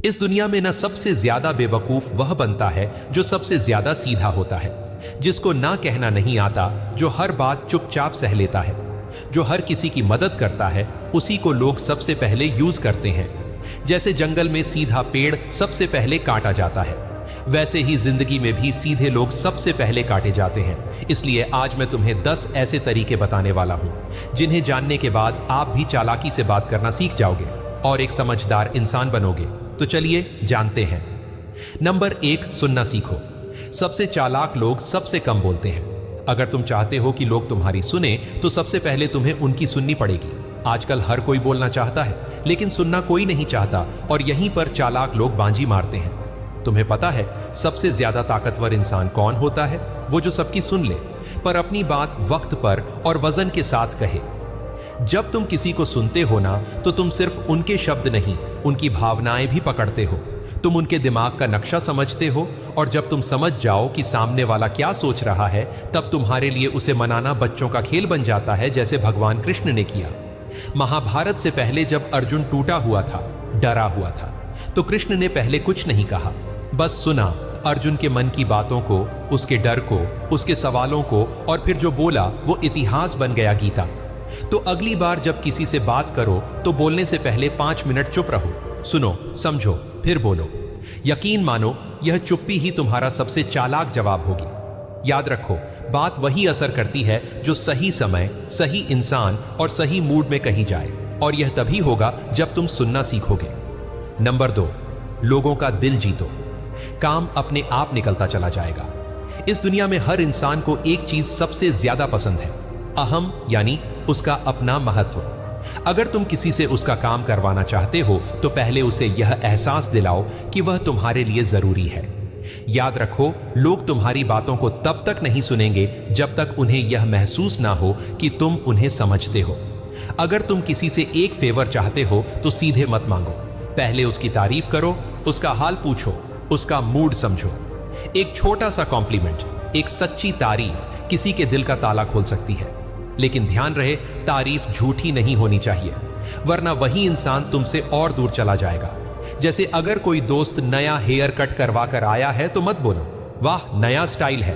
इस दुनिया में ना सबसे ज्यादा बेवकूफ वह बनता है जो सबसे ज्यादा सीधा होता है, जिसको ना कहना नहीं आता, जो हर बात चुपचाप सह लेता है, जो हर किसी की मदद करता है, उसी को लोग सबसे पहले यूज करते हैं। जैसे जंगल में सीधा पेड़ सबसे पहले काटा जाता है, वैसे ही जिंदगी में भी सीधे लोग सबसे पहले काटे जाते हैं। इसलिए आज मैं तुम्हें 10 ऐसे तरीके बताने वाला हूं जिन्हें जानने के बाद आप भी चालाकी से बात करना सीख जाओगे और एक समझदार इंसान बनोगे। तो चलिए जानते हैं। नंबर 1, सुनना सीखो। सबसे चालाक लोग सबसे कम बोलते हैं। अगर तुम चाहते हो कि लोग तुम्हारी सुने तो सबसे पहले तुम्हें उनकी सुननी पड़ेगी। आजकल हर कोई बोलना चाहता है, लेकिन सुनना कोई नहीं चाहता, और यहीं पर चालाक लोग बाजी मारते हैं। तुम्हें पता है सबसे ज्यादा ताकतवर इंसान कौन होता है? वो जो सबकी सुन ले, पर अपनी बात वक्त पर और वजन के साथ कहे। जब तुम किसी को सुनते हो ना, तो तुम सिर्फ उनके शब्द नहीं, उनकी भावनाएं भी पकड़ते हो। तुम उनके दिमाग का नक्शा समझते हो, और जब तुम समझ जाओ कि सामने वाला क्या सोच रहा है, तब तुम्हारे लिए उसे मनाना बच्चों का खेल बन जाता है, जैसे भगवान कृष्ण ने किया। महाभारत से पहले जब अर्जुन टूटा हुआ था, डरा हुआ था, तो कृष्ण ने पहले कुछ नहीं कहा, बस सुना अर्जुन के मन की बातों को, उसके डर को, उसके सवालों को, और फिर जो बोला वो इतिहास बन गया गीता। तो अगली बार जब किसी से बात करो तो बोलने से पहले 5 मिनट चुप रहो, सुनो, समझो, फिर बोलो। यकीन मानो यह चुप्पी ही तुम्हारा सबसे चालाक जवाब होगी। याद रखो, बात वही असर करती है जो सही समय, सही इंसान और सही मूड में कही जाए, और यह तभी होगा जब तुम सुनना सीखोगे। नंबर 2, लोगों का दिल जीतो। काम अपने आप निकलता चला जाएगा। इस दुनिया में हर इंसान को एक चीज सबसे ज्यादा पसंद है, अहम, यानी उसका अपना महत्व। अगर तुम किसी से उसका काम करवाना चाहते हो तो पहले उसे यह एहसास दिलाओ कि वह तुम्हारे लिए जरूरी है। याद रखो, लोग तुम्हारी बातों को तब तक नहीं सुनेंगे जब तक उन्हें यह महसूस ना हो कि तुम उन्हें समझते हो। अगर तुम किसी से एक फेवर चाहते हो तो सीधे मत मांगो, पहले उसकी तारीफ करो, उसका हाल पूछो, उसका मूड समझो। एक छोटा सा कॉम्प्लीमेंट, एक सच्ची तारीफ किसी के दिल का ताला खोल सकती है। लेकिन ध्यान रहे, तारीफ झूठी नहीं होनी चाहिए, वरना वही इंसान तुमसे और दूर चला जाएगा। जैसे अगर कोई दोस्त नया हेयर कट करवा कर आया है तो मत बोलो वाह नया स्टाइल है,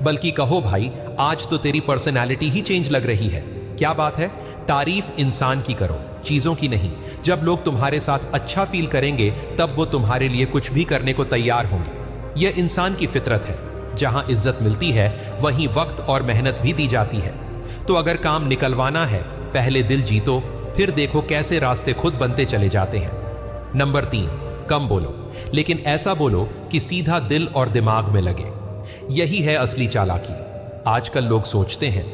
बल्कि कहो भाई आज तो तेरी पर्सनैलिटी ही चेंज लग रही है। क्या बात है? तारीफ इंसान की करो, चीजों की नहीं। जब लोग तुम्हारे साथ अच्छा फील करेंगे तब वो तुम्हारे लिए कुछ भी करने को तैयार होंगे। यह इंसान की फितरत है। जहां इज्जत मिलती है वहीं वक्त और मेहनत भी दी जाती है। तो अगर काम निकलवाना है, पहले दिल जीतो, फिर देखो कैसे रास्ते खुद बनते चले जाते हैं। नंबर 3, कम बोलो, लेकिन ऐसा बोलो कि सीधा दिल और दिमाग में लगे। यही है असली चालाकी। आजकल लोग सोचते हैं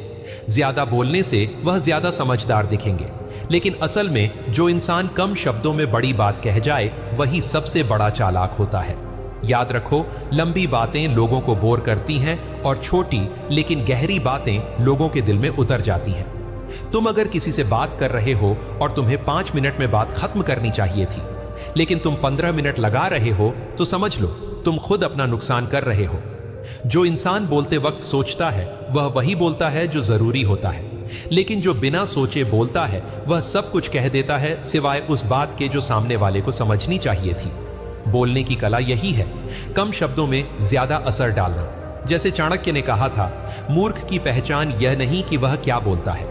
ज्यादा बोलने से वह ज्यादा समझदार दिखेंगे, लेकिन असल में जो इंसान कम शब्दों में बड़ी बात कह जाए वही सबसे बड़ा चालाक होता है। याद रखो, लंबी बातें लोगों को बोर करती हैं और छोटी लेकिन गहरी बातें लोगों के दिल में उतर जाती हैं। तुम अगर किसी से बात कर रहे हो और तुम्हें 5 मिनट में बात खत्म करनी चाहिए थी, लेकिन तुम 15 मिनट लगा रहे हो, तो समझ लो तुम खुद अपना नुकसान कर रहे हो। जो इंसान बोलते वक्त सोचता है वह वही बोलता है जो जरूरी होता है, लेकिन जो बिना सोचे बोलता है वह सब कुछ कह देता है सिवाय उस बात के जो सामने वाले को समझनी चाहिए थी। बोलने की कला यही है, कम शब्दों में ज्यादा असर डालना। जैसे चाणक्य ने कहा था, मूर्ख की पहचान यह नहीं कि वह क्या बोलता है,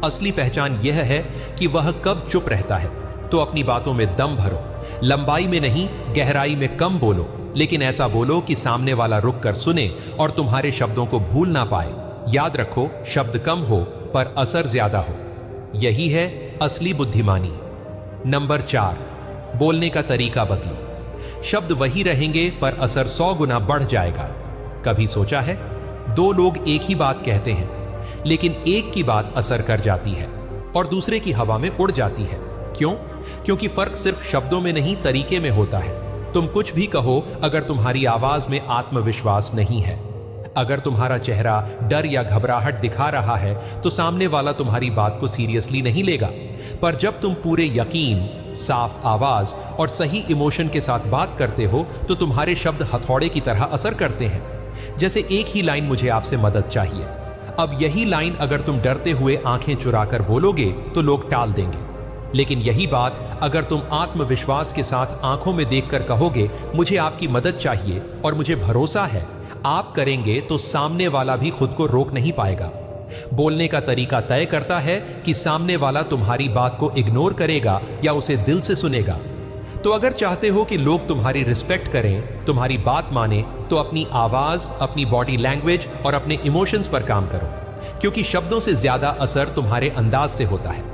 असली पहचान यह है कि वह कब चुप रहता है। तो अपनी बातों में दम भरो, लंबाई में नहीं गहराई में कम बोलो, लेकिन ऐसा बोलो कि सामने वाला रुक कर सुने और तुम्हारे शब्दों को भूल ना पाए। याद रखो, शब्द कम हो पर असर ज्यादा हो, यही है असली बुद्धिमानी। नंबर 4, बोलने का तरीका बदलो। शब्द वही रहेंगे पर असर 100 गुना बढ़ जाएगा। कभी सोचा है, 2 लोग एक ही बात कहते हैं, लेकिन एक की बात असर कर जाती है और दूसरे की हवा में उड़ जाती है। क्यों? क्योंकि फर्क सिर्फ शब्दों में नहीं, तरीके में होता है। तुम कुछ भी कहो, अगर तुम्हारी आवाज में आत्मविश्वास नहीं है, अगर तुम्हारा चेहरा डर या घबराहट दिखा रहा है, तो सामने वाला तुम्हारी बात को सीरियसली नहीं लेगा। पर जब तुम पूरे यकीन, साफ आवाज और सही इमोशन के साथ बात करते हो, तो तुम्हारे शब्द हथौड़े की तरह असर करते हैं। जैसे एक ही लाइन, मुझे आपसे मदद चाहिए। अब यही लाइन अगर तुम डरते हुए आंखें चुराकर बोलोगे तो लोग टाल देंगे। लेकिन यही बात अगर तुम आत्मविश्वास के साथ आंखों में देखकर कहोगे मुझे आपकी मदद चाहिए और मुझे भरोसा है आप करेंगे, तो सामने वाला भी खुद को रोक नहीं पाएगा। बोलने का तरीका तय करता है कि सामने वाला तुम्हारी बात को इग्नोर करेगा या उसे दिल से सुनेगा। तो अगर चाहते हो कि लोग तुम्हारी रिस्पेक्ट करें, तुम्हारी बात माने, तो अपनी आवाज, अपनी बॉडी लैंग्वेज और अपने इमोशंस पर काम करो, क्योंकि शब्दों से ज्यादा असर तुम्हारे अंदाज से होता है।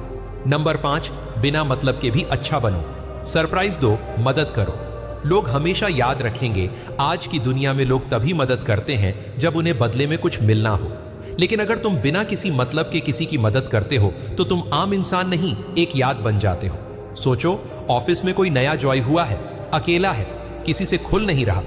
नंबर 5, बिना मतलब के भी अच्छा बनो। सरप्राइज दो, मदद करो। लोग हमेशा याद रखेंगे आज की दुनिया में लोग तभी मदद करते हैं जब उन्हें बदले में कुछ मिलना हो। लेकिन अगर तुम बिना किसी मतलब के किसी की मदद करते हो तो तुम आम इंसान नहीं, एक याद बन जाते हो। सोचो, ऑफिस में कोई नया जॉय हुआ है, अकेला है, किसी से खुल नहीं रहा।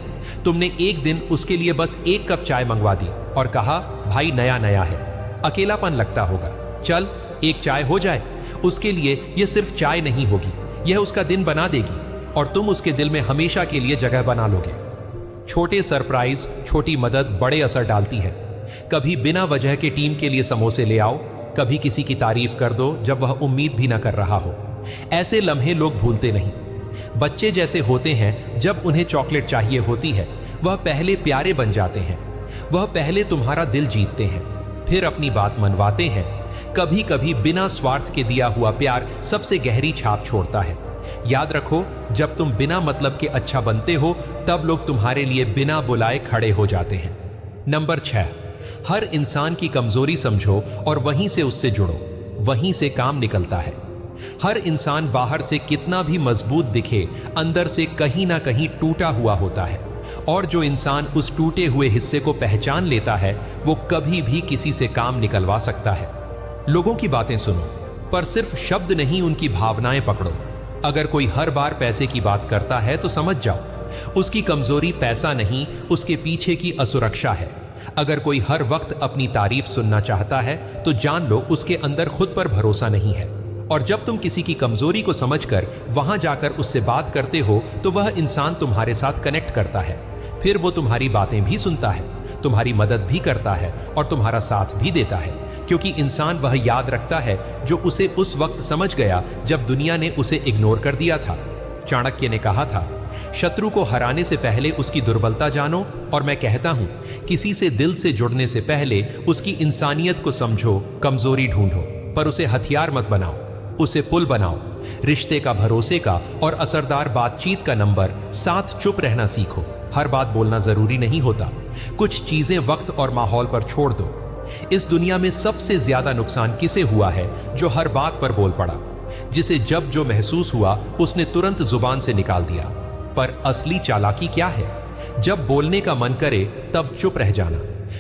तुमने एक दिन उसके लिए बस 1 कप चाय मंगवा दी और कहा भाई नया नया है। अकेलापन लगता होगा, चल एक चाय हो जाए। उसके लिए यह सिर्फ चाय नहीं होगी, यह उसका दिन बना देगी और तुम उसके दिल में हमेशा के लिए जगह बना लोगे। छोटे सरप्राइज, छोटी मदद बड़े असर डालती है। कभी बिना वजह के टीम के लिए समोसे ले आओ, कभी किसी की तारीफ कर दो जब वह उम्मीद भी ना कर रहा हो। ऐसे लम्हे लोग भूलते नहीं। बच्चे जैसे होते हैं, जब उन्हें चॉकलेट चाहिए होती है वह पहले प्यारे बन जाते हैं। वह पहले तुम्हारा दिल जीतते हैं, फिर अपनी बात मनवाते हैं। कभी कभी बिना स्वार्थ के दिया हुआ प्यार सबसे गहरी छाप छोड़ता है। याद रखो, जब तुम बिना मतलब के अच्छा बनते हो तब लोग तुम्हारे लिए बिना बुलाए खड़े हो जाते हैं। नंबर 6, हर इंसान की कमजोरी समझो और वहीं से उससे जुड़ो, वहीं से काम निकलता है। हर इंसान बाहर से कितना भी मजबूत दिखे, अंदर से कहीं ना कहीं टूटा हुआ होता है। और जो इंसान उस टूटे हुए हिस्से को पहचान लेता है वो कभी भी किसी से काम निकलवा सकता है। लोगों की बातें सुनो, पर सिर्फ शब्द नहीं, उनकी भावनाएं पकड़ो। अगर कोई हर बार पैसे की बात करता है तो समझ जाओ उसकी कमजोरी पैसा नहीं, उसके पीछे की असुरक्षा है। अगर कोई हर वक्त अपनी तारीफ सुनना चाहता है तो जान लो उसके अंदर खुद पर भरोसा नहीं है। और जब तुम किसी की कमजोरी को समझकर वहां जाकर उससे बात करते हो तो वह इंसान तुम्हारे साथ कनेक्ट करता है। फिर वो तुम्हारी बातें भी सुनता है, तुम्हारी मदद भी करता है और तुम्हारा साथ भी देता है, क्योंकि इंसान वह याद रखता है जो उसे उस वक्त समझ गया जब दुनिया ने उसे इग्नोर कर दिया था। चाणक्य ने कहा था, शत्रु को हराने से पहले उसकी दुर्बलता जानो। और मैं कहता हूं, किसी से दिल से जुड़ने से पहले उसकी इंसानियत को समझो, कमजोरी ढूंढो, पर उसे हथियार मत बनाओ, उसे पुल बनाओ। रिश्ते का, भरोसे का और असरदार बातचीत का नंबर 7, चुप रहना सीखो। हर बात बोलना जरूरी नहीं होता, कुछ चीजें वक्त और माहौल पर छोड़ दो। इस दुनिया में सबसे ज्यादा नुकसान किसे हुआ है? जो हर बात पर बोल पड़ा, जिसे जब जो महसूस हुआ उसने तुरंत जुबान से निकाल दिया। पर असली चालाकी क्या है? जब बोलने का मन करे तब चुप रह जाना,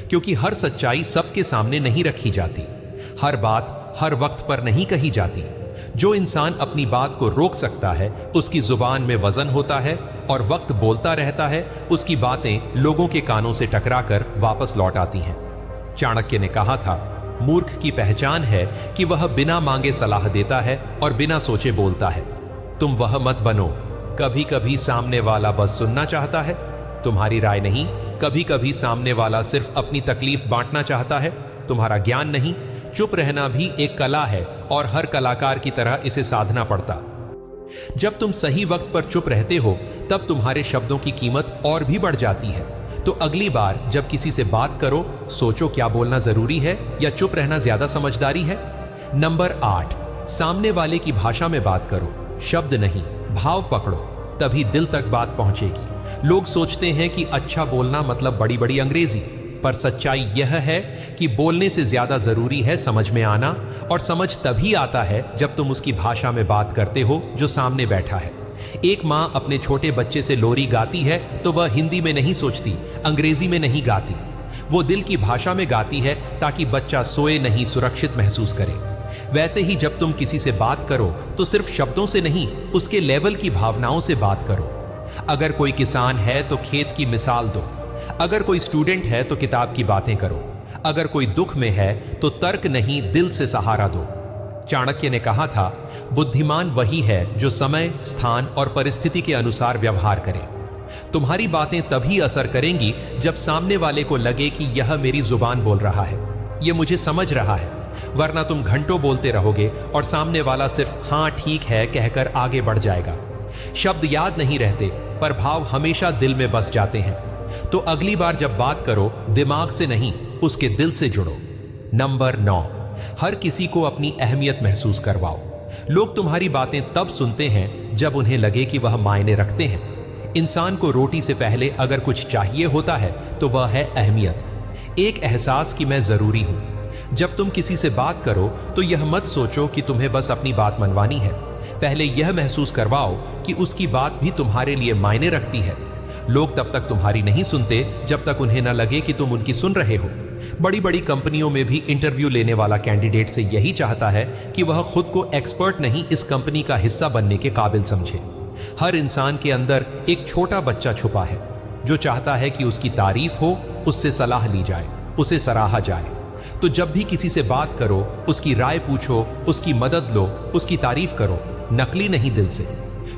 क्योंकि हर सच्चाई सबके सामने नहीं रखी जाती, हर बात हर वक्त पर नहीं कही जाती। जो इंसान अपनी बात को रोक सकता है उसकी जुबान में वजन होता है, और वक्त बोलता रहता है उसकी बातें लोगों के कानों से टकराकर वापस लौट आती हैं। चाणक्य ने कहा था, मूर्ख की पहचान है कि वह बिना मांगे सलाह देता है और बिना सोचे बोलता है। तुम वह मत बनो। कभी कभी सामने वाला बस सुनना चाहता है, तुम्हारी राय नहीं। कभी कभी सामने वाला सिर्फ अपनी तकलीफ बांटना चाहता है, तुम्हारा ज्ञान नहीं। चुप रहना भी एक कला है और हर कलाकार की तरह इसे साधना पड़ता। जब तुम सही वक्त पर चुप रहते हो तब तुम्हारे शब्दों की कीमत और भी बढ़ जाती है। तो अगली बार जब किसी से बात करो, सोचो क्या बोलना जरूरी है या चुप रहना ज्यादा समझदारी है। नंबर 8, सामने वाले की भाषा में बात करो, शब्द नहीं, भाव पकड़ो, तभी दिल तक बात पहुंचेगी। लोग सोचते हैं कि अच्छा बोलना मतलब बड़ी बड़ी अंग्रेजी, पर सच्चाई यह है कि बोलने से ज्यादा जरूरी है समझ में आना, और समझ तभी आता है जब तुम उसकी भाषा में बात करते हो जो सामने बैठा है। एक माँ अपने छोटे बच्चे से लोरी गाती है तो वह हिंदी में नहीं सोचती, अंग्रेजी में नहीं गाती, वो दिल की भाषा में गाती है ताकि बच्चा सोए नहीं, सुरक्षित महसूस करे। वैसे ही जब तुम किसी से बात करो तो सिर्फ शब्दों से नहीं, उसके लेवल की भावनाओं से बात करो। अगर कोई किसान है तो खेत की मिसाल दो, अगर कोई स्टूडेंट है तो किताब की बातें करो, अगर कोई दुख में है तो तर्क नहीं, दिल से सहारा दो। चाणक्य ने कहा था, बुद्धिमान वही है जो समय, स्थान और परिस्थिति के अनुसार व्यवहार करे। तुम्हारी बातें तभी असर करेंगी जब सामने वाले को लगे कि यह मेरी जुबान बोल रहा है, यह मुझे समझ रहा है, वरना तुम घंटों बोलते रहोगे और सामने वाला सिर्फ हाँ ठीक है कहकर आगे बढ़ जाएगा। शब्द याद नहीं रहते, पर भाव हमेशा दिल में बस जाते हैं। तो अगली बार जब बात करो, दिमाग से नहीं, उसके दिल से जुड़ो। नंबर 9, हर किसी को अपनी अहमियत महसूस करवाओ। लोग तुम्हारी बातें तब सुनते हैं जब उन्हें लगे कि वह मायने रखते हैं। इंसान को रोटी से पहले अगर कुछ चाहिए होता है तो वह है अहमियत, एक एहसास कि मैं जरूरी हूं। जब तुम किसी से बात करो तो यह मत सोचो कि तुम्हें बस अपनी बात मनवानी है। पहले यह महसूस करवाओ कि उसकी बात भी तुम्हारे लिए मायने रखती है। लोग तब तक तुम्हारी नहीं सुनते जब तक उन्हें न लगे कि तुम उनकी सुन रहे हो। बड़ी बड़ी कंपनियों में भी इंटरव्यू लेने वाला कैंडिडेट से यही चाहता है कि वह खुद को एक्सपर्ट नहीं, इस कंपनी का हिस्सा बनने के काबिल समझे। हर इंसान के अंदर एक छोटा बच्चा छुपा है जो चाहता है कि उसकी तारीफ हो, उससे सलाह ली जाए, उसे सराहा जाए। तो जब भी किसी से बात करो, उसकी राय पूछो, उसकी मदद लो, उसकी तारीफ करो, नकली नहीं, दिल से।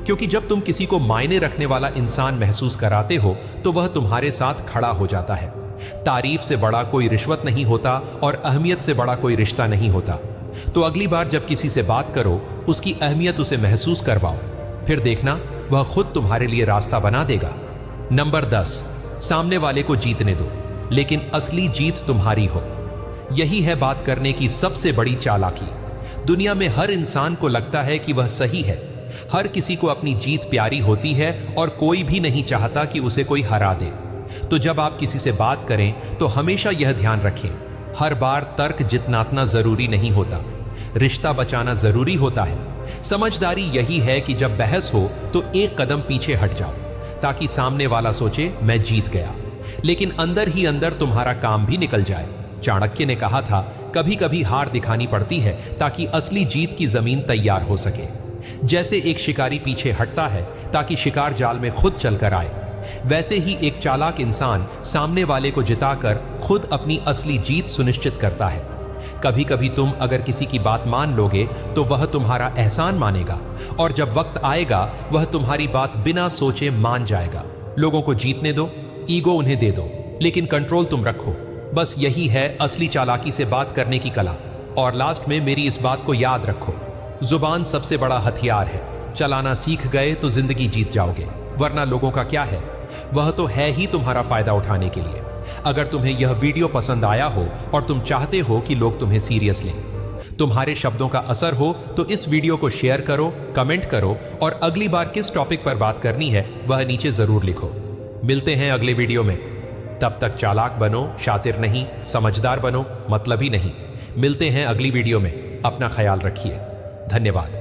क्योंकि जब तुम किसी को मायने रखने वाला इंसान महसूस कराते हो तो वह तुम्हारे साथ खड़ा हो जाता है। तारीफ से बड़ा कोई रिश्वत नहीं होता और अहमियत से बड़ा कोई रिश्ता नहीं होता। तो अगली बार जब किसी से बात करो, उसकी अहमियत उसे महसूस करवाओ, फिर देखना वह खुद तुम्हारे लिए रास्ता बना देगा। नंबर 10, सामने वाले को जीतने दो, लेकिन असली जीत तुम्हारी हो। यही है बात करने की सबसे बड़ी चालाकी। दुनिया में हर इंसान को लगता है कि वह सही है। हर किसी को अपनी जीत प्यारी होती है और कोई भी नहीं चाहता कि उसे कोई हरा दे। तो जब आप किसी से बात करें तो हमेशा यह ध्यान रखें, हर बार तर्क जितनातना जरूरी नहीं होता, रिश्ता बचाना जरूरी होता है। समझदारी यही है कि जब बहस हो तो एक कदम पीछे हट जाओ, ताकि सामने वाला सोचे मैं जीत गया, लेकिन अंदर ही अंदर तुम्हारा काम भी निकल जाए। चाणक्य ने कहा था, कभी कभी हार दिखानी पड़ती है ताकि असली जीत की जमीन तैयार हो सके। जैसे एक शिकारी पीछे हटता है ताकि शिकार जाल में खुद चलकर आए, वैसे ही एक चालाक इंसान सामने वाले को जिताकर खुद अपनी असली जीत सुनिश्चित करता है। कभी कभी तुम अगर किसी की बात मान लोगे तो वह तुम्हारा एहसान मानेगा, और जब वक्त आएगा वह तुम्हारी बात बिना सोचे मान जाएगा। लोगों को जीतने दो, ईगो उन्हें दे दो, लेकिन कंट्रोल तुम रखो। बस यही है असली चालाकी से बात करने की कला। और लास्ट में मेरी इस बात को याद रखो, जुबान सबसे बड़ा हथियार है। चलाना सीख गए तो जिंदगी जीत जाओगे, वरना लोगों का क्या है, वह तो है ही तुम्हारा फायदा उठाने के लिए। अगर तुम्हें यह वीडियो पसंद आया हो और तुम चाहते हो कि लोग तुम्हें सीरियस लें, तुम्हारे शब्दों का असर हो, तो इस वीडियो को शेयर करो, कमेंट करो, और अगली बार किस टॉपिक पर बात करनी है वह नीचे जरूर लिखो। मिलते हैं अगले वीडियो में। तब तक चालाक बनो, शातिर नहीं, समझदार बनो, मतलबी नहीं। मिलते हैं अगली वीडियो में। अपना ख्याल रखिए। धन्यवाद।